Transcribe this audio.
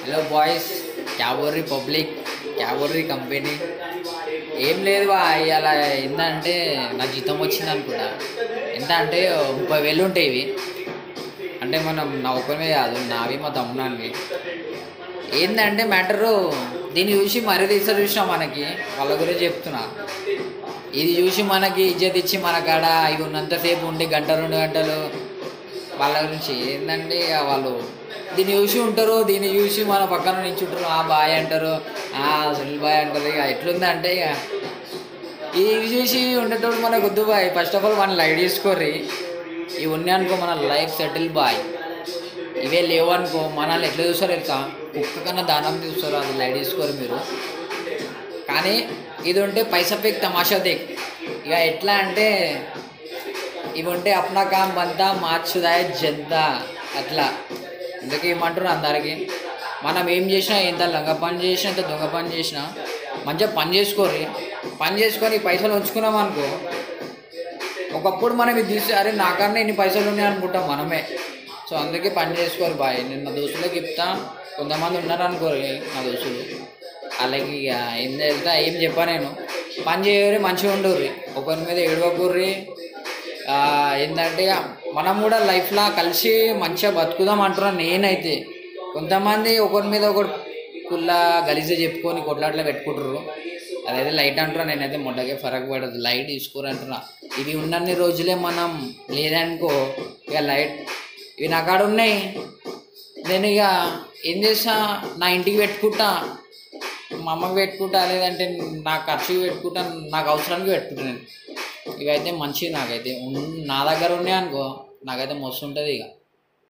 Hello boys, క్యాబోర్రీ public, క్యాబోర్రీ company. ఏం లేదు బా, ఇలా ఏంటంటే నా జీతం వచ్చింది అనుకుంటా. ఎంత అంటే 30,000 ఉంటాయి ఇవి. అంటే మనం నా ఒక్కరిమే కాదు, నావి మా తమ్మునాన్ని. ఏంటంటే మ్యాటరు, దీన్ని చూసి మరీ తీసారు చూసినా మనకి, వాళ్ళ గురించి చెప్తున్నా. ఇది చూసి మనకి ఇజ్జత్ ఇచ్చి మన కాడ ఇవి ఉన్నంతసేపు ఉండి గంట 2 గంటలు వాళ్ళ గురించి ఏంటంటే వాళ్ళు దీన్ని చూసి ఉంటారు. దీన్ని చూసి మన పక్కన నించుంటారు, ఆ బాయ్ అంటారు, సునీల్ బాయ్ అంటారు. ఇక ఎట్లుందంటే ఇక ఇవి చూసి ఉండేటోడు మనకు వద్దు బాయ్. ఫస్ట్ ఆఫ్ ఆల్ మన లైట్ తీసుకోర్రి. ఇవి ఉన్నాయి అనుకో మన లైఫ్ సెటిల్ బాయ్. ఇవే లేవు అనుకో మనల్ని ఎట్లా చూస్తారు తెలుసా, కుక్క కన్నా దానం చూస్తారు. అది లైట్ తీసుకోరు మీరు. కానీ ఇది ఉంటే పైసా పేక్ తమాషా దేక్. ఇక ఎట్లా అంటే ఇవి ఉంటే అప్నా కామ్ బంతా మార్చుదాయ జంతా అట్లా. అందుకే ఏమంటారు అందరికి, మనం ఏం చేసినా, ఎంత లంగ పని చేసినా, ఎంత దొంగ పని చేసినా మంచిగా పని చేసుకోరి. పని చేసుకొని పైసలు ఉంచుకున్నాం అనుకో, ఒకప్పుడు మనం ఇది తీసి అరే నాకన్నా ఇన్ని పైసలు ఉన్నాయి అనుకుంటాం మనమే. సో అందుకే పని చేసుకోరు బాయ్. నేను నా దోస్తులకు చెప్తా, కొంతమంది ఉన్నారు అనుకోరు నా దోస్తులు, అలాగే ఇక ఏం వెళ్తా ఏం చెప్పా నేను, పని చేయరు మంచిగా ఉండరు, ఒకరి మీద ఏడవకూర్రి. ఏంటంటే మనం కూడా లైఫ్లో కలిసి మంచిగా బతుకుదాం అంటున్నాను నేనైతే. కొంతమంది ఒకరి మీద ఒకరు కుళ్ళ గలీజ చెప్పుకొని కొట్లాట్లో పెట్టుకుంటారు. అదైతే లైట్ అంటున్నా, నేనైతే మొట్టకే ఫరక్ పడదు. లైట్ తీసుకోరు అంటున్నా. ఇవి ఉన్నన్ని రోజులే, మనం లేదనుకో ఇక లైట్ ఇవి నా కాడ ఉన్నాయి. నేను ఇక ఏం చేస్తా, నా ఇంటికి పెట్టుకుంటా, మా అమ్మకి పెట్టుకుంటా, లేదంటే నా ఖర్చుకి పెట్టుకుంటా, నాకు అవసరానికి పెట్టుకుంటా. నేను ఇవైతే మంచిది నాకైతే. నా దగ్గర ఉన్నాయి అనుకో, నాకైతే మస్తు ఉంటుంది ఇక.